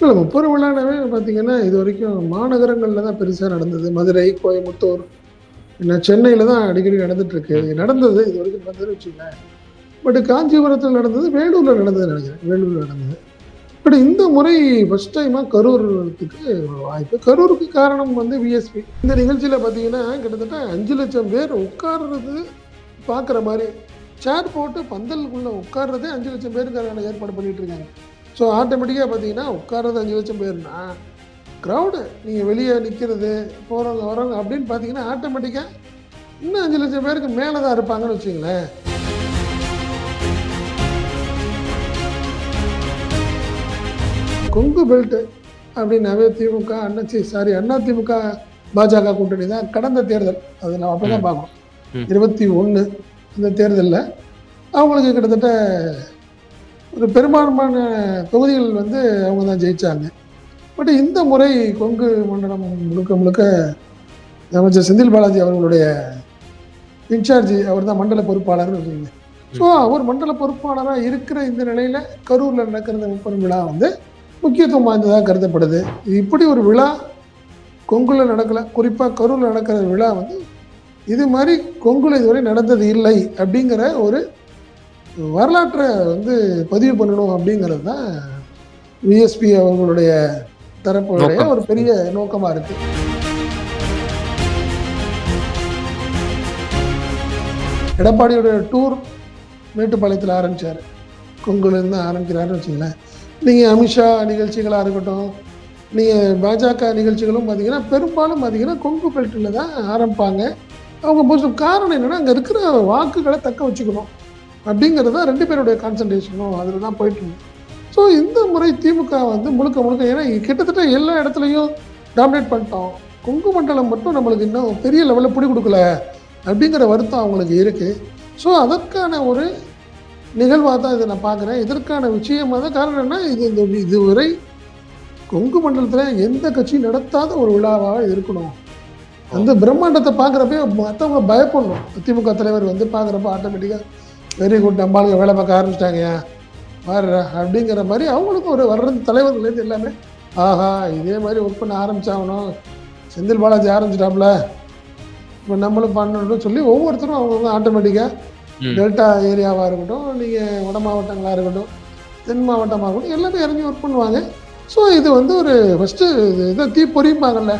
இல்ல முப்பெரும் விழானாவே பார்த்தீங்கன்னா, இதுவரைக்கும் மாநகரங்கள்ல தான் பெருசா நடந்தது. மதுரை, கோயம்புத்தூர், சென்னையில தான் அடிக்கடி நடந்துட்டு இருக்கு. ம். நடந்தது இதுவரைக்கும் நடந்ததுன்னு வச்சுக்கங்களேன். பட் காஞ்சிபுரத்துல நடந்தது, வேலூர்ல நடந்ததுன்னு நெனைக்கிறேன். வேலூர்ல நடந்தது. பட் இந்த முறை ஃபர்ஸ்ட் டைமா கரூருக்கு ஒரு வாய்ப்பு. கரூருக்கு காரணம் வந்து விஎஸ்பி. இந்த நிகழ்ச்சியில பார்த்தீங்கன்னா, கிட்டத்தட்ட 5,00,000 பேர் உட்கார்றது பார்க்குற மாரி, சேர் போட்டு பந்தலுக்குள்ள உட்கார்றதே 5,00,000 பேருக்கான ஏற்பாடு பண்ணிட்டு இருக்காங்க. ஸோ ஆட்டோமேட்டிக்கா பார்த்தீங்கன்னா, உட்கார்றது 5,00,000 பேர்னா, கிரவுடு நீங்க வெளிய நிக்கிறது, போறவங்க, வரவங்க அப்படின்னு பார்த்தீங்கன்னா, ஆட்டோமேட்டிக்கா இன்னும் 5,00,000 பேருக்கு மேல தான் இருப்பாங்கன்னு வச்சுக்கங்களேன். கொங்கு பெல்ட் அப்படின்னாவே திமுக, அதிமுக, பாஜக கூட்டணி தான் கடந்த தேர்தல். அது நம்ம அப்பதான் ம். பார்க்கணும். ம். 21 இந்த தேர்தல்ல அவங்களுக்கு கிட்டத்தட்ட ஒரு பெரும்பான்மையான தொகுதிகள் வந்து அவங்க தான் ஜெயிச்சாங்க. பட் இந்த முறை கொங்கு மண்டலம் முழுக்க முழுக்க அமைச்சர் செந்தில் பாலாஜி அவர்களுடைய இன்சார்ஜ், அவர் தான் மண்டல பொறுப்பாளர்னு வச்சுக்கோங்க. ஸோ அவர் மண்டல பொறுப்பாளராக இருக்கிற இந்த நிலையில கரூர்ல நடக்கிற இந்த முப்பெரும் விழா வந்து முக்கியத்துவம் வாய்ந்ததாக கருதப்படுது. இப்படி ஒரு விழா கொங்குல நடக்கல, குறிப்பா கரூர்ல நடக்கிற விழா வந்து இது மாதிரி கொங்குல இதுவரை நடந்தது இல்லை அப்படிங்கிற ஒரு வரலாற்றை வந்து பதிவு பண்ணணும் அப்படிங்கிறது தான் விஎஸ்பி அவர்களுடைய தரப்புடைய நோக்கம். ஒரு பெரிய நோக்கமா இருக்கு. எடப்பாடியோட டூர் மேட்டுப்பாளையத்தில் ஆரம்பிச்சாரு. கொங்குல இருந்து ஆரம்பிக்கிறாருன்னு வச்சுங்களேன். நீங்க அமித்ஷா நிகழ்ச்சிகளா இருக்கட்டும், நீங்க பாஜக நிகழ்ச்சிகளும் பார்த்தீங்கன்னா, பெரும்பாலும் பார்த்தீங்கன்னா கொங்கு பெல்ட்டில் தான் ஆரம்பிப்பாங்க. அவங்க மோஸ்ட் காரணம் என்னன்னா, அங்க இருக்கிற வாக்குகளை தக்க வச்சுக்கணும் அப்படிங்கிறது தான் 2 பேருடைய கான்சன்ட்ரேஷனும் அதில் தான் போயிட்டு இருக்கு. ஸோ இந்த முறை திமுக வந்து முழுக்க முழுக்க, ஏன்னா கிட்டத்தட்ட எல்லா இடத்துலையும் டாமினேட் பண்ணிட்டோம், கொங்கு மண்டலம் மட்டும் நம்மளுக்கு இன்னும் பெரிய லெவலில் பிடி கொடுக்கல அப்படிங்கிற வருத்தம் அவங்களுக்கு இருக்கு. ஸோ அதற்கான ஒரு நிகழ்வாக தான் இதை நான் பார்க்குறேன். இதற்கான விஷயமாக தான். காரணம் என்ன, இதுவரை கொங்கு மண்டலத்தில் எந்த கட்சியும் நடத்தாத ஒரு விழாவாக இருக்கணும். அந்த பிரம்மாண்டத்தை பார்க்குறப்ப மற்றவங்க பயப்படணும். திமுக தலைவர் வந்து பார்க்குறப்ப ஆட்டோமேட்டிக்காக வெரி குட், நம்மளுக்கு வேலை பார்க்க ஆரம்பிச்சிட்டாங்கயா வர்ற அப்படிங்கிற மாதிரி அவங்களுக்கும் ஒரு வர்றது தலைவர்கள்லேருந்து எல்லாமே ஆஹா இதே மாதிரி ஒர்க் பண்ண ஆரம்பிச்சாகணும், செந்தில் பாலாஜி ஆரம்பிச்சிட்டாப்புல, இப்போ நம்மளும் பண்ணணும்னு சொல்லி ஒவ்வொருத்தரும் அவங்கவுங்க ஆட்டோமேட்டிக்காக டெல்டா ஏரியாவாக இருக்கட்டும், நீங்கள் வட மாவட்டங்களாக இருக்கட்டும், தென் மாவட்டமாக இருக்கட்டும், எல்லாமே இறங்கி ஒர்க் பண்ணுவாங்க. ஸோ இது வந்து ஒரு ஃபஸ்ட்டு இதை தீப்பொறியும்பாங்கல்ல.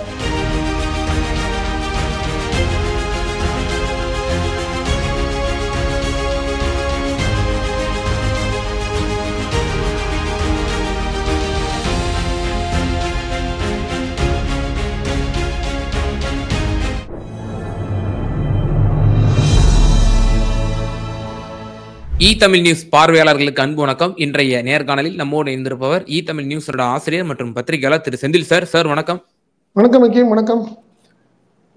தமிழ் நியூஸ் பார்வையாளர்களுக்கு அன்பு வணக்கம். இன்றைய நேர்காணலில் நம்மோடு இணைந்திருப்பவர் தமிழ் நியூஸோட ஆசிரியர் மற்றும் பத்திரிகையாளர் திரு செந்தில் சார். சார் வணக்கம். வணக்கம் முக்கியம். வணக்கம்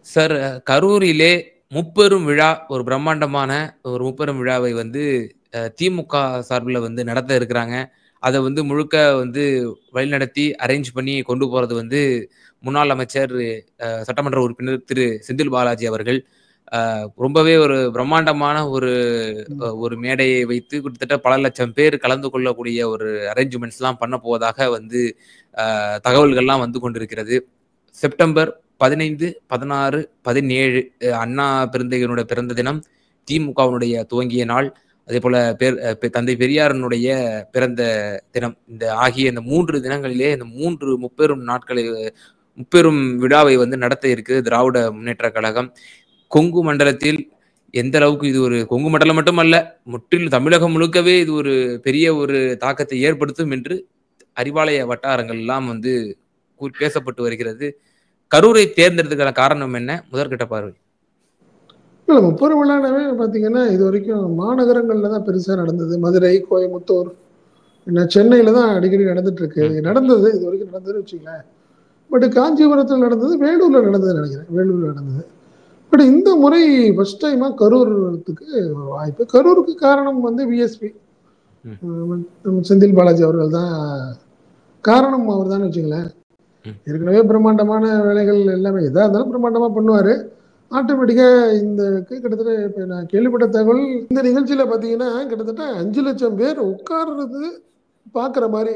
சார். கரூரிலே முப்பெரும் விழா, ஒரு பிரம்மாண்டமான ஒரு முப்பெரும் விழாவை வந்து திமுக சார்பில் வந்து நடத்த இருக்கிறாங்க. அதை வந்து முழுக்க வந்து வழிநடத்தி அரேஞ்ச் பண்ணி கொண்டு போறது வந்து முன்னாள் அமைச்சர் சட்டமன்ற உறுப்பினர் திரு செந்தில் பாலாஜி அவர்கள். ரொம்பவே ஒரு பிரம்மாண்டமான ஒரு மேடையை வைத்து கிட்டத்தட்ட பல லட்சம் பேர் கலந்து கொள்ளக்கூடிய ஒரு அரேஞ்ச்மெண்ட்ஸ்லாம் பண்ண போவதாக வந்து தகவல்கள்லாம் வந்து கொண்டிருக்கிறது. செப்டம்பர் 15, 16, 17 அண்ணா பெருந்தகையினுடைய பிறந்த தினம், திமுகவினுடைய துவங்கிய நாள், அதே போல தந்தை பெரியாரனுடைய பிறந்த தினம், இந்த ஆகிய இந்த 3 தினங்களிலே இந்த 3 முப்பெரும் விழாவை வந்து நடத்த இருக்கு திராவிட முன்னேற்ற கழகம். கொங்கு மண்டலத்தில் எந்த அளவுக்கு இது ஒரு கொங்கு மண்டலம் மட்டுமல்ல, முற்றிலும் தமிழகம் முழுக்கவே இது ஒரு பெரிய ஒரு தாக்கத்தை ஏற்படுத்தும் என்று அறிவாலய வட்டாரங்கள் எல்லாம் வந்து பேசப்பட்டு வருகிறது. கரூரை தேர்ந்தெடுத்துக்கான காரணம் என்ன? முதற்கட்ட பார்வை. இல்லை, முப்பெரும் விழானாவே பார்த்தீங்கன்னா, இது வரைக்கும் மாநகரங்களில் தான் பெருசாக நடந்தது. மதுரை, கோயம்புத்தூர், சென்னையில் தான் அடிக்கடி நடந்துட்டு இருக்கு. நடந்தது இது வரைக்கும் நடந்ததுன்னு வச்சுக்கங்களேன். பட் காஞ்சிபுரத்தில் நடந்தது, வேலூரில் நடந்ததுன்னு நினைக்கிறேன். வேலூரில் நடந்தது. பட் இந்த முறை ஃபர்ஸ்ட் டைமாக கரூருக்கு ஒரு வாய்ப்பு. கரூருக்கு காரணம் வந்து விஎஸ்பி, செந்தில் பாலாஜி அவர்கள் தான் காரணம். அவர் தான் வச்சுங்களேன். ஏற்கனவே பிரம்மாண்டமான வேலைகள் எல்லாமே எதாக இருந்தாலும் பிரம்மாண்டமாக பண்ணுவார். ஆட்டோமேட்டிக்காக இந்த கிட்டத்தட்ட இப்போ நான் கேள்விப்பட்ட தகவல், இந்த நிகழ்ச்சியில் பார்த்தீங்கன்னா கிட்டத்தட்ட 5,00,000 பேர் உட்கார்றது பார்க்குற மாதிரி,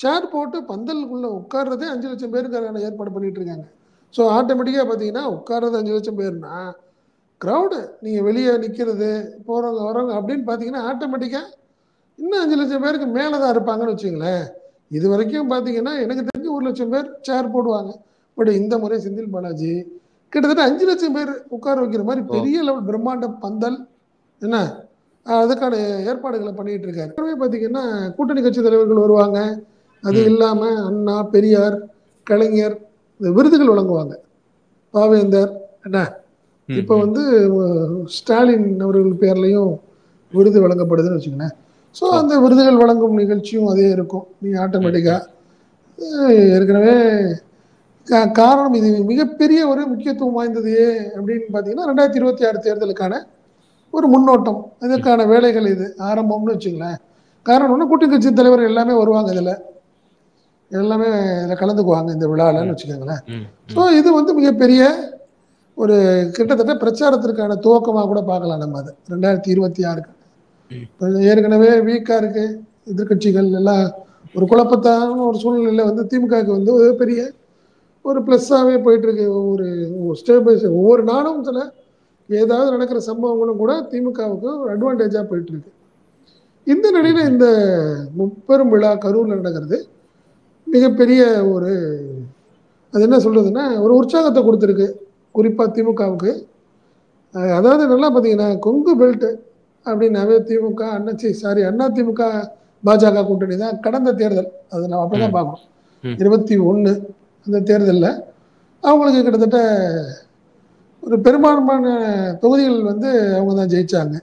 சேர் போட்டு பந்தலுக்குள்ள உட்கார்றதே 5 லட்சம் பேருக்கான ஏற்பாடு பண்ணிட்டு இருக்காங்க. ஸோ ஆட்டோமேட்டிக்காக பார்த்தீங்கன்னா உட்கார்றது 5 லட்சம் பேர்னா க்ரௌடு நீங்கள் வெளியே நிற்கிறது போகிறவங்க வரவங்க அப்படின்னு பார்த்தீங்கன்னா ஆட்டோமேட்டிக்காக இன்னும் 5 லட்சம் பேருக்கு மேலே தான் இருப்பாங்கன்னு வச்சுங்களேன். இது வரைக்கும் பார்த்தீங்கன்னா எனக்கு தெரிஞ்சு 1 லட்சம் பேர் சேர் போடுவாங்க. பட் இந்த முறை செந்தில் பாலாஜி கிட்டத்தட்ட 5 லட்சம் பேர் உட்கார வைக்கிற மாதிரி பெரிய லெவல் பிரம்மாண்ட பந்தல் என்ன அதுக்கான ஏற்பாடுகளை பண்ணிட்டு இருக்காரு. பார்த்தீங்கன்னா கூட்டணி கட்சி தலைவர்கள் வருவாங்க. அது இல்லாம அண்ணா, பெரியார், கலைஞர் இந்த விருதுகள் வழங்குவாங்க. பாவேந்தர் என்ன இப்ப வந்து ஸ்டாலின் அவர்கள் பேர்லயும் விருது வழங்கப்படுதுன்னு வச்சுக்கோங்களேன். ஸோ அந்த விருதுகள் வழங்கும் நிகழ்ச்சியும் அதே இருக்கும். நீ ஆட்டோமேட்டிக்கா ஏற்கனவே காரணம் இது மிகப்பெரிய ஒரு முக்கியத்துவம் வாய்ந்தது அப்படின்னு பார்த்தீங்கன்னா 2026 தேர்தலுக்கான ஒரு முன்னோட்டம், இதற்கான வேலைகள் இது ஆரம்பம்னு வச்சுங்களேன். காரணம் ஒன்று கூட்டணி கட்சி தலைவர் எல்லாமே வருவாங்க, இதில் எல்லாமே இதில் கலந்துக்குவாங்க இந்த விழாலன்னு வச்சுக்கோங்களேன். ஸோ இது வந்து மிகப்பெரிய ஒரு கிட்டத்தட்ட பிரச்சாரத்திற்கான துவக்கமாக கூட பார்க்கலாம் நம்ம அது 2026க்கு. ஏற்கனவே வீக்கா இருக்கு எதிர்கட்சிகள் எல்லாம் ஒரு குழப்பத்தான ஒரு சூழ்நிலையில வந்து திமுகவுக்கு வந்து ஒரு பெரிய ஒரு பிளஸ்ஸாகவே போயிட்டு இருக்கு. ஒரு ஸ்டெப் பை ஸ்டெப் ஒவ்வொரு நாளும் சில ஏதாவது நடக்கிற சம்பவங்களும் கூட திமுகவுக்கு ஒரு அட்வான்டேஜாக போயிட்டு இருக்கு. இந்த நிலையில இந்த முப்பெரும் விழா கரூர்ல நடக்கிறது மிகப்பெரிய ஒரு அது என்ன சொல்றதுன்னா ஒரு உற்சாகத்தை கொடுத்துருக்கு குறிப்பா திமுகவுக்கு. அதாவது நல்லா பார்த்தீங்கன்னா கொங்கு பெல்ட் அப்படின்னாவே திமுக அண்ணா திமுக பாஜக கூட்டணி தான் கடந்த தேர்தல். அதை நம்ம அப்பதான் பார்க்கணும். 21 அந்த தேர்தலில் அவங்களுக்கு கிட்டத்தட்ட ஒரு பெரும்பான்மையான தொகுதிகள் வந்து அவங்க தான் ஜெயிச்சாங்க.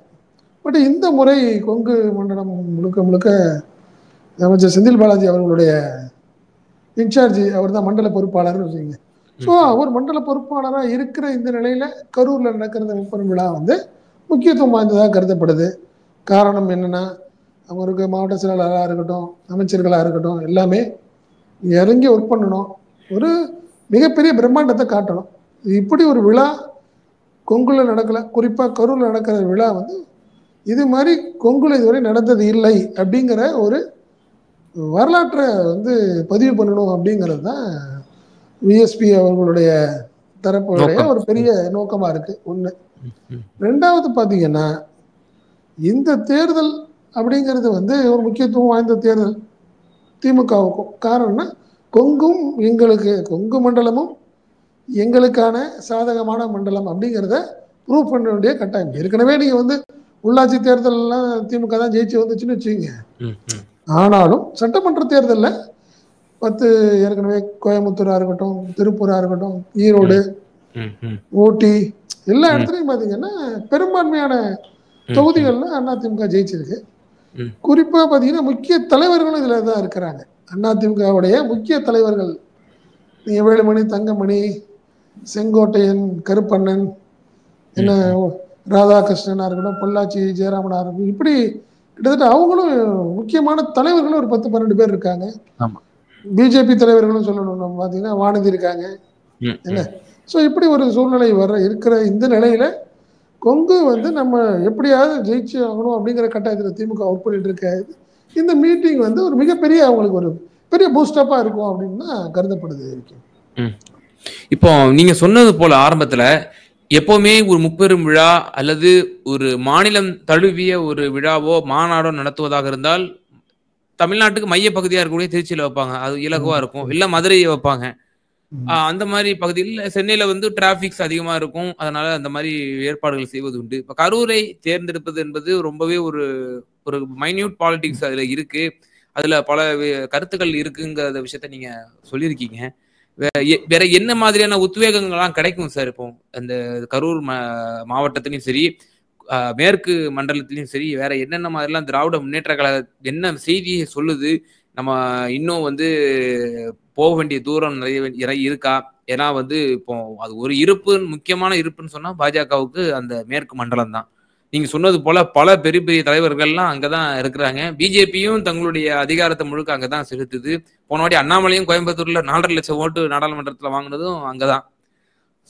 பட் இந்த முறை கொங்கு மண்டலம் முழுக்க முழுக்க அமைச்சர் செந்தில் பாலாஜி அவர்களுடைய இன்சார்ஜ், அவர் தான் மண்டல பொறுப்பாளர்னு வச்சுக்கோங்க. ஸோ அவர் மண்டல பொறுப்பாளராக இருக்கிற இந்த நிலையில கரூர்ல நடக்கிற முப்பெரும் விழா வந்து முக்கியத்துவம் வாய்ந்ததாக கருதப்படுது. காரணம் என்னன்னா அவருக்கு மாவட்ட செயலாளராக இருக்கட்டும், அமைச்சர்களாக இருக்கட்டும், எல்லாமே இறங்கி ஒர்க் பண்ணணும், ஒரு மிகப்பெரிய பிரம்மாண்டத்தை காட்டணும். இப்படி ஒரு விழா கொங்குல நடக்கல, குறிப்பா கரூர்ல நடக்கிற விழா வந்து இது மாதிரி கொங்குல இதுவரை நடந்தது இல்லை அப்படிங்கிற ஒரு வரலாற்றை வந்து பதிவு பண்ணணும் அப்படிங்கிறது தான் விஎஸ்பி அவர்களுடைய தரப்புடைய ஒரு பெரிய நோக்கமா இருக்கு. ஒண்ணு. ரெண்டாவது பாத்தீங்கன்னா இந்த தேர்தல் அப்படிங்கிறது வந்து ஒரு முக்கியத்துவம் வாய்ந்த தேர்தல் திமுகவுக்கும். காரணம்னா கொங்கும் எங்களுக்கு, கொங்கு மண்டலமும் எங்களுக்கான சாதகமான மண்டலம் அப்படிங்கிறத ப்ரூவ் பண்ண வேண்டிய கட்டாயம். ஏற்கனவே நீங்க வந்து உள்ளாட்சி தேர்தல் எல்லாம் திமுக தான் ஜெயிச்சு வந்துச்சுன்னு வச்சுக்கோங்க. ஆனாலும் சட்டமன்ற தேர்தலில் 10 ஏற்கனவே கோயம்புத்தூரா இருக்கட்டும், திருப்பூரா இருக்கட்டும், ஈரோடு, ஊட்டி எல்லா இடத்துலையும் பாத்தீங்கன்னா பெரும்பான்மையான தொகுதிகளில் அதிமுக ஜெயிச்சிருக்கு. குறிப்பா பாத்தீங்கன்னா முக்கிய தலைவர்களும் இதுல தான் இருக்கிறாங்க. அதிமுகவுடைய முக்கிய தலைவர்கள் நீங்க வேலுமணி, தங்கமணி, செங்கோட்டையன், கருப்பண்ணன், என்ன ராதாகிருஷ்ணனா இருக்கட்டும், பொள்ளாச்சி ஜெயராமனா இருக்கட்டும், இப்படி கிட்டத்தட்ட அவங்களும் முக்கியமான தலைவர்களும் ஒரு 10-12 பேர் இருக்காங்க. பிஜேபி தலைவர்களும் சொல்லணும் நம்ம பாத்தீங்கன்னா வானதி இருக்காங்க. என்ன ஸோ இப்படி ஒரு சூழ்நிலை இருக்கிற இந்த நிலையில கொங்கு வந்து நம்ம எப்படியாவது ஜெயிச்சு ஆகணும் அப்படிங்கிற கட்டாயத்தில் திமுக ஒர்க் பண்ணிட்டு இருக்காது. இந்த மீட்டிங் வந்து ஒரு மிகப்பெரிய அவங்களுக்கு ஒரு பெரிய பூஸ்டப்பா இருக்கும் அப்படின்னு தான் கருதப்படுது. இப்போ நீங்க சொன்னது போல ஆரம்பத்துல எப்பவுமே ஒரு முப்பெரும் விழா அல்லது ஒரு மாநிலம் தழுவிய ஒரு விழாவோ மாநாடோ நடத்துவதாக இருந்தால் தமிழ்நாட்டுக்கு மைய பகுதியா இருக்கக்கூடிய திருச்சியில வைப்பாங்க, அது இலகுவா இருக்கும். இல்ல மதுரையை வைப்பாங்க. அந்த மாதிரி பகுதியில் சென்னையில வந்து டிராபிக்ஸ் அதிகமா இருக்கும், அதனால அந்த மாதிரி ஏற்பாடுகள் செய்வது உண்டு. இப்ப கரூரை தேர்ந்தெடுப்பது என்பது ரொம்பவே ஒரு ஒரு மைன்யூட் பாலிடிக்ஸ் அதுல இருக்கு. அதுல பல கருத்துக்கள் இருக்குங்கிற விஷயத்த நீங்க சொல்லியிருக்கீங்க. வேற என்ன மாதிரியான உத்வேகங்கள்லாம் கிடைக்கும் சார் இப்போ அந்த கரூர் மாவட்டத்திலையும் சரி, மேற்கு மண்டலத்திலையும் சரி, வேற என்னென்ன மாதிரிலாம் திராவிட முன்னேற்ற கழக என்ன செய்தியை சொல்லுது? நம்ம இன்னும் வந்து போக வேண்டிய தூரம் நிறைய இருக்கா? ஏன்னா வந்து இப்போ அது ஒரு இருப்பு, முக்கியமான இருப்புன்னு சொன்னா பாஜகவுக்கு அந்த மேற்கு மண்டலம் தான். நீங்க சொன்னது போல பல பெரிய பெரிய தலைவர்கள்லாம் அங்கதான் இருக்கிறாங்க. பிஜேபியும் தங்களுடைய அதிகாரத்தை முழுக்க அங்கதான் செலுத்துது. போன வாட்டி அண்ணாமலையும் கோயம்புத்தூர்ல 4.5 லட்சம் ஓட்டு நாடாளுமன்றத்துல வாங்கினதும் அங்கதான்.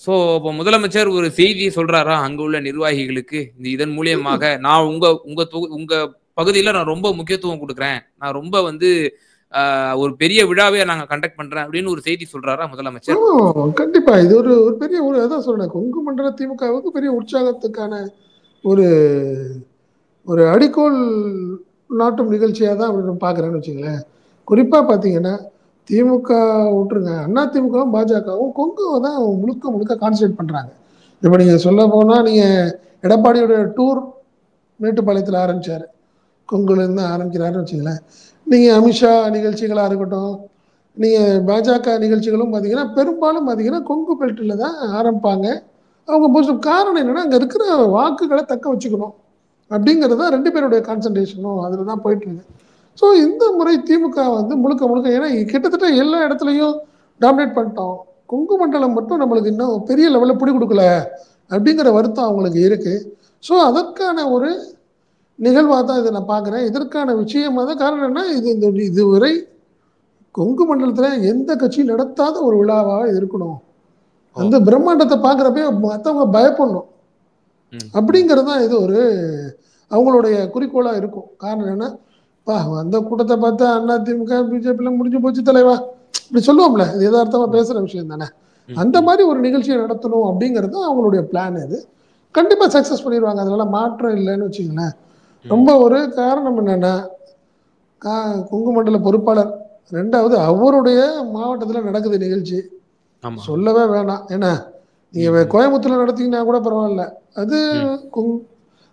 சோ இப்போ முதலமைச்சர் ஒரு செய்தியை சொல்றாரா அங்க உள்ள நிர்வாகிகளுக்கு, இதன் மூலியமாக நான் உங்க பகுதியில நான் ரொம்ப முக்கியத்துவம் கொடுக்குறேன், நான் ரொம்ப வந்து ஒரு பெரிய விழாவே நாங்க கண்டக்ட் பண்றேன் அப்படின்னு ஒரு செய்தி சொல்றாரா முதலமைச்சர்? கண்டிப்பா இது ஒரு ஒரு பெரிய ஒரு அதான் சொல்றேன், கொங்கு மண்டல திமுகவுக்கு பெரிய உற்சாகத்துக்கான ஒரு ஒரு அடிக்கோல் நாட்டும் நிகழ்ச்சியா தான் அப்படி நான் பார்க்குறேன்னு வச்சுங்களேன். குறிப்பா பார்த்தீங்கன்னா, திமுக விட்டுருங்க, அண்ணா திமுகவும், பாஜகவும் கொங்குவ தான் முழுக்க முழுக்க கான்சன்ட்ரேட் பண்றாங்க. இப்ப நீங்க சொல்லப் போனா, நீங்க எடப்பாடியோட டூர் மேட்டுப்பாளையத்துல ஆரம்பிச்சாரு. கொங்குலேருந்து ஆரம்பிக்கிறாருன்னு வச்சுங்களேன். நீங்க அமித்ஷா நிகழ்ச்சிகளா இருக்கட்டும், நீங்க பாஜக நிகழ்ச்சிகளும் பார்த்தீங்கன்னா, பெரும்பாலும் பார்த்தீங்கன்னா, கொங்கு பெல்ட்ல தான் ஆரம்பிப்பாங்க. அவங்க காரணம் என்னன்னா, அங்க இருக்கிற வாக்குகள தக்க வச்சுக்கணும். அப்படிங்கிறது தான் 2 பேருடைய கான்சன்ட்ரேஷனும் அதுல தான் போயிட்டு இருக்கு. ஸோ இந்த முறை திமுக வந்து முழுக்க முழுக்க ஏன்னா கிட்டத்தட்ட எல்லா இடத்துலையும் டாமினேட் பண்ணிட்டோம். கொங்கு மண்டலம் மட்டும் நம்மளுக்கு இன்னும் பெரிய லெவலில் பிடி கொடுக்கல அப்படிங்கிற வருத்தம் அவங்களுக்கு இருக்கு. ஸோ அதற்கான ஒரு நிகழ்வாக தான் இதை நான் பார்க்குறேன். இதற்கான விஷயமா தான் காரணம் என்ன, இதுவரை கொங்கு மண்டலத்தில் எந்த கட்சியும் நடத்தாத ஒரு விழாவாக இது இருக்கணும். அந்த பிரம்மாண்டத்தை பார்க்குறப்பே மற்றவங்க பயப்படணும். அப்படிங்கிறது தான் இது ஒரு அவங்களுடைய குறிக்கோளாக இருக்கும். காரணம் என்ன, அந்த கூட்டத்தை பார்த்தா அண்ணா திமுக பிஜேபியில முடிஞ்சு போச்சு தலைவா இப்படி சொல்லுவோம்ல, இது யதார்த்தமா பேசுற விஷயம் தானே. அந்த மாதிரி ஒரு நிகழ்ச்சியை நடத்தணும் அப்படிங்கிறது அவங்களுடைய பிளான். இது கண்டிப்பா சக்சஸ் பண்ணிடுவாங்க, அதனால மாற்றம் இல்லைன்னு வச்சுங்களேன். ரொம்ப ஒரு காரணம் என்னன்னா, கொங்கு மண்டல பொறுப்பாளர் 2வது அவருடைய மாவட்டத்துல நடக்குது நிகழ்ச்சி, சொல்லவே வேணாம். ஏன்னா நீங்க கோயம்புத்தூர்ல நடத்தீங்கன்னா கூட பரவாயில்ல, அது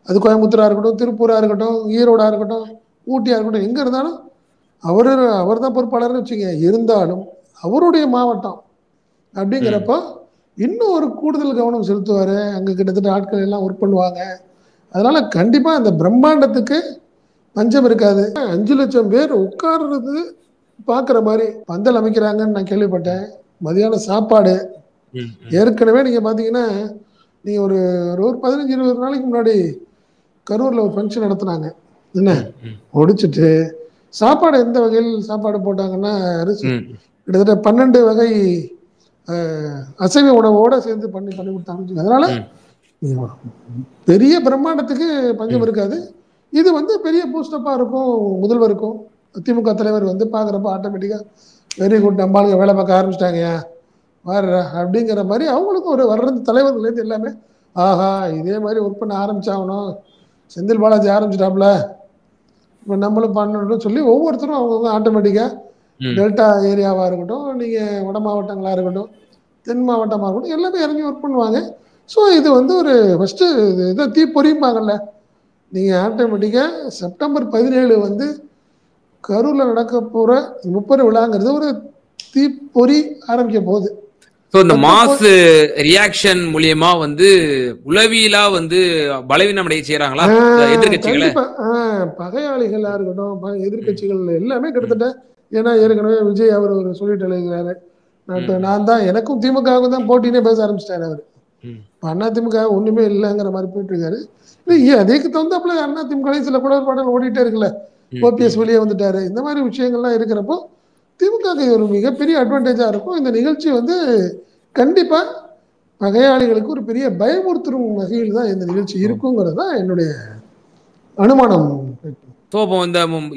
அது கோயம்புத்தூரா இருக்கட்டும், திருப்பூரா இருக்கட்டும், ஈரோடா இருக்கட்டும், ஊட்டியா இருக்கட்டும், எங்க இருந்தாலும் அவர் தான் பொறுப்பாளர்னு வச்சுங்க. இருந்தாலும் அவருடைய மாவட்டம் அப்படிங்கிறப்போ இன்னும் ஒரு கூடுதல் கவனம் செலுத்துவாரு. அங்க கிட்டத்தட்ட ஆட்கள் எல்லாம் ஒர்க் பண்ணுவாங்க. அதனால கண்டிப்பா அந்த பிரம்மாண்டத்துக்கு பஞ்சம் இருக்காது. 5 லட்சம் பேர் உட்கார்றது பாக்குற மாதிரி பந்தல் அமைக்கிறாங்கன்னு நான் கேள்விப்பட்டேன். மதியான சாப்பாடு ஏற்கனவே நீங்க பாத்தீங்கன்னா, நீங்க ஒரு 15-20 நாளைக்கு முன்னாடி கரூர்ல ஒரு ஃபங்க்ஷன் நடத்துனாங்க. என்ன முடிச்சுட்டு சாப்பாடு எந்த வகையில் சாப்பாடு போட்டாங்கன்னா, அரிசி கிட்டத்தட்ட 12 வகை அசைவ உணவோட சேர்ந்து பண்ணி கொடுத்தாங்க. அதனால பெரிய பிரம்மாண்டத்துக்கு பஞ்சம் இருக்காது. இது வந்து பெரிய பூஸ்டப்பா இருக்கும் முதல்வருக்கும். திமுக தலைவர் வந்து பாக்குறப்ப ஆட்டோமேட்டிக்கா வெரி குட், நம்மளுக்கு வேலை பார்க்க ஆரம்பிச்சிட்டாங்க வர்ற அப்படிங்கிற மாதிரி அவங்களுக்கும் ஒரு வர்றது தலைவர்கள்லேருந்து எல்லாமே ஆஹா இதே மாதிரி ஒர்க் பண்ண ஆரம்பிச்சாகணும், செந்தில் பாலாஜி ஆரம்பிச்சிட்டாப்ல, இப்போ நம்மளும் பண்ணணும்னு சொல்லி ஒவ்வொருத்தரும் அவங்கவுங்க ஆட்டோமேட்டிக்காக டெல்டா ஏரியாவாக இருக்கட்டும், நீங்கள் வட மாவட்டங்களாக இருக்கட்டும், தென் மாவட்டமாக இருக்கட்டும், எல்லாமே இறங்கி ஒர்க் பண்ணுவாங்க. ஸோ இது வந்து ஒரு ஃபஸ்ட்டு இதை தீப்பொறியும்பாங்கல்ல, நீங்கள் ஆட்டோமேட்டிக்காக செப்டம்பர் 17 வந்து கரூரில் நடக்க போகிற 30 விழாங்கிறது ஒரு தீப்பொறி ஆரம்பிக்க போகுது. ஸோ இந்த மாஸ் ரியாக்ஷன் மூலியமா வந்து உளவியலா வந்து பலவீனம் அடைய செய்யறாங்களா எதிர்கட்சிகளை? பகையாளிகளா இருக்கட்டும், எதிர்கட்சிகள் எல்லாமே கிட்டத்தட்ட, ஏன்னா ஏற்கனவே விஜய் அவர் ஒரு சொல்லிட்டு எழுதுகிறாரு, நான் தான் எனக்கும் திமுகவுக்கும் தான் போட்டினே பேச ஆரம்பிச்சிட்டாரு அவர். அண்ணா திமுக ஒண்ணுமே இல்லைங்கிற மாதிரி போயிட்டு இருக்காரு. அதுக்கு தகுந்தாப்புல அண்ணா திமுக சில குளறுபாடுகள் ஓடிட்டே இருக்குல்ல, ஓபிஎஸ் வெளியே வந்துட்டாரு, இந்த மாதிரி விஷயங்கள்லாம் இருக்கிறப்போ திமுக ஒரு மிகப்பெரிய அட்வான்டேஜா இருக்கும். இந்த நிகழ்ச்சி வந்து கண்டிப்பா பகையாளிகளுக்கு ஒரு பெரிய பயமுறுத்தும் வகையில் தான் இந்த நிகழ்ச்சி இருக்குங்கிறது தான் என்னுடைய அனுமானம்.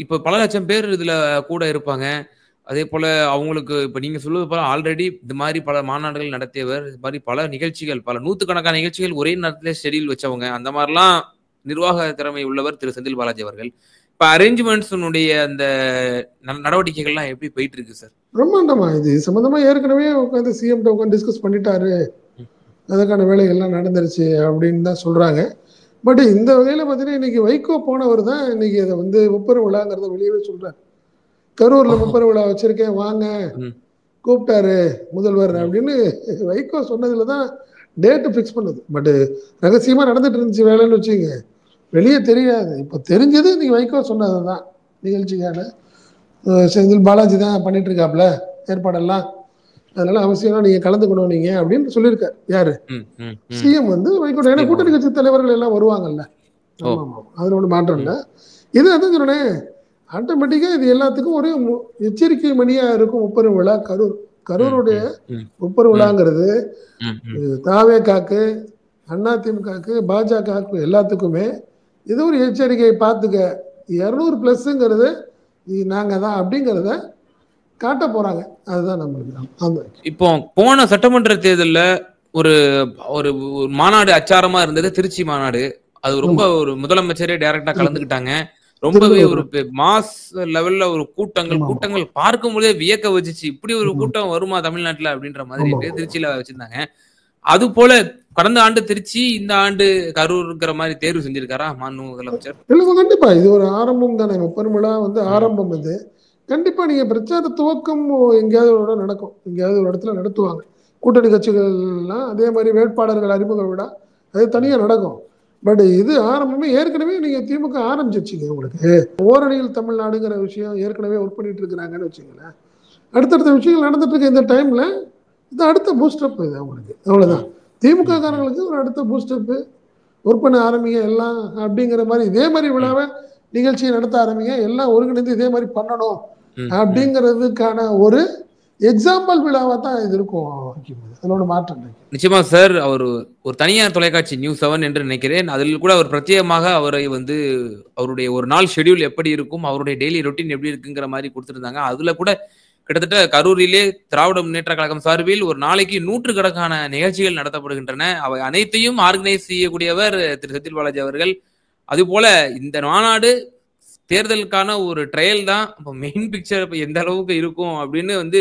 இப்ப பல லட்சம் பேர் இதுல கூட இருப்பாங்க. அதே போல அவங்களுக்கு இப்ப நீங்க சொல்வது போல ஆல்ரெடி இந்த மாதிரி பல மாநாடுகள் நடத்தியவர், இது மாதிரி பல நிகழ்ச்சிகள், பல நூற்றுக்கணக்கான நிகழ்ச்சிகள் ஒரே நேரத்துல ஷெடியூல் வச்சவங்க, அந்த மாதிரிலாம் நிர்வாக திறமை உள்ளவர் திரு செந்தில் பாலாஜி அவர்கள். இப்ப அரேஞ்ச்மெண்ட்ஸுடைய அந்த நடவடிக்கைகள்லாம் எப்படி போயிட்டு இருக்கு சார்? பிரம்மாண்டமா இது சம்பந்தமா ஏற்கனவே உட்காந்து சிஎம் உட்காந்து டிஸ்கஸ் பண்ணிட்டாரு, அதுக்கான வேலைகள்லாம் நடந்துருச்சு அப்படின்னு தான் சொல்றாங்க. பட் இந்த வகையில பார்த்தீங்கன்னா இன்னைக்கு வைகோ போனவர் தான் இன்னைக்கு அதை வந்து முப்பெரும் விழாங்கிறத வெளியவே சொல்றாரு. கரூர்ல முப்பெரும் விழா வச்சிருக்கேன் வாங்க கூப்பிட்டாரு முதல்வர் அப்படின்னு வைகோ சொன்னதுல தான் டேட்டு ஃபிக்ஸ் பண்ணது. பட் ரகசியமா நடந்துட்டு இருந்துச்சு வேலைன்னு வச்சுங்க, வெளியே தெரியாது. இப்போ தெரிஞ்சது நீங்க வைகோ சொன்னது தான் நிகழ்ச்சிக்கான செந்தில் பாலாஜி தான் பண்ணிட்டு இருக்காப்ல ஏற்பாடெல்லாம், அதனால அவசியம் நீங்க கலந்துக்கணும் நீங்க அப்படின்னு சொல்லியிருக்காரு. யாரு சிஎம் வந்து வைகோ. ஏன்னா கூட்டணி கட்சி தலைவர்கள் எல்லாம் வருவாங்கல்ல, அதுல ஒண்ணு மாற்றம் இல்லை. இது அதான் சொன்னேன், ஆட்டோமேட்டிக்கா இது எல்லாத்துக்கும் ஒரு எச்சரிக்கை மணியா இருக்கும் முப்பெரும் விழா. கரூருடைய முப்பெரும் விழாங்கிறது தாவேகாக்கு, அதிமுகக்கு, பாஜகவுக்கு எல்லாத்துக்குமே இது ஒரு எச்சரிக்கை. பார்த்துக்க 200+ங்கிறது நாங்க தான் அப்படிங்கிறத காட்ட போறாங்க. அதுதான் நம்மளுக்கு. இப்போ போன சட்டமன்ற தேர்தல்ல ஒரு ஒரு ஒரு மாநாடு அச்சாரமா இருந்தது திருச்சி மாநாடு. அது ரொம்ப ஒரு முதலமைச்சரே டைரக்ட்டா கலந்துக்கிட்டாங்க. ரொம்பவே ஒரு மாஸ் லெவல்ல ஒரு கூட்டங்கள் பார்க்கும்போதே வியக்க வச்சுச்சு. இப்படி ஒரு கூட்டம் வருமா தமிழ்நாட்டுல அப்படின்ற மாதிரி திருச்சியில வச்சிருந்தாங்க. அது போல கடந்த ஆண்டு திருச்சி, இந்த ஆண்டு கரூர்ங்கிற மாதிரி தேர்வு செஞ்சிருக்காரா மாண்பு முதலமைச்சர்? கண்டிப்பா இது ஒரு ஆரம்பம் தானே. முப்பெரும் விழா ஆரம்பம் இது. கண்டிப்பா நீங்க பிரச்சார துவக்கம் எங்கேயாவது ஒரு இடம் நடக்கும். எங்கேயாவது ஒரு இடத்துல நடத்துவாங்க. கூட்டணி கட்சிகள்லாம் அதே மாதிரி வேட்பாளர்கள் அறிமுக விழா அது தனியா நடக்கும். பட் இது ஆரம்பமே ஏற்கனவே நீங்க திமுக ஆரம்பிச்சிருச்சீங்க. உங்களுக்கு ஓரணியில் தமிழ்நாடுங்கிற விஷயம் ஏற்கனவே ஒர்க் பண்ணிட்டு இருக்கிறாங்கன்னு வச்சுங்களேன். அடுத்தடுத்த விஷயங்கள் நடந்துட்டு இருக்க இந்த டைம்ல இது அடுத்த பூஸ்டப் இது அவங்களுக்கு. அவ்வளவுதான். திமுக காரங்களுக்கு ஒரு அடுத்த பூஸ்டப் ஒர்க் பண்ண ஆரம்பிங்க எல்லாம் அப்படிங்கிற மாதிரி இதே மாதிரி விழாவை நிகழ்ச்சியை நடத்த ஆரம்பிங்க எல்லாம் ஒருங்கிணைந்து இதே மாதிரி பண்ணணும் அப்படிங்கிறதுக்கான ஒரு எக்ஸாம்பிள் விழாவா தான் இது இருக்கும். அதனோட மாற்றம் நிச்சயமா சார். அவர் ஒரு தனியார் தொலைக்காட்சி நியூஸ் 7 என்று நினைக்கிறேன். அதில் கூட அவர் பிரத்யேகமாக அவரை வந்து அவருடைய ஒரு நாள் ஷெட்யூல் எப்படி இருக்கும், அவருடைய டெய்லி ரொட்டீன் எப்படி இருக்குங்கிற மாதிரி கொடுத்திருந்தாங்க. அதுல கூட கிட்டத்தட்ட கரூரிலே திராவிட முன்னேற்ற கழகம் சார்பில் ஒரு நாளைக்கு 100கணக்கான நிகழ்ச்சிகள் நடத்தப்படுகின்றன. அவை அனைத்தையும் ஆர்கனைஸ் செய்யக்கூடியவர் திரு செந்தில் பாலாஜி அவர்கள். அதுபோல இந்த மாநாடு தேர்தலுக்கான ஒரு ட்ரையல் தான். அப்ப மெயின் பிக்சர் இப்ப எந்த அளவுக்கு இருக்கும் அப்படின்னு வந்து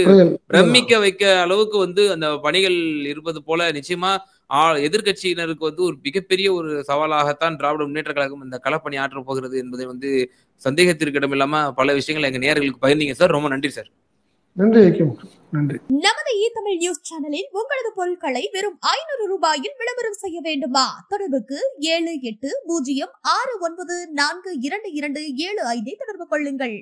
பிரமிக்க வைக்க அளவுக்கு வந்து அந்த பணிகள் இருப்பது போல நிச்சயமா எதிர்கட்சியினருக்கு வந்து ஒரு மிகப்பெரிய ஒரு சவாலாகத்தான் திராவிட முன்னேற்ற கழகம் இந்த களப்பணி ஆற்றப் போகிறது என்பதை வந்து சந்தேகத்திற்கு இடமில்லாம பல விஷயங்களை எங்க நேயர்களுக்கு பகிர்ந்தீங்க சார். ரொம்ப நன்றி சார். நன்றி. நன்றி. நமது தமிழ் நியூஸ் சேனலில் உங்களது பொருட்களை வெறும் 500 ரூபாயில் விளம்பரம் செய்ய வேண்டுமா? தொடர்புக்கு 7806942275 தொடர்பு கொள்ளுங்கள்.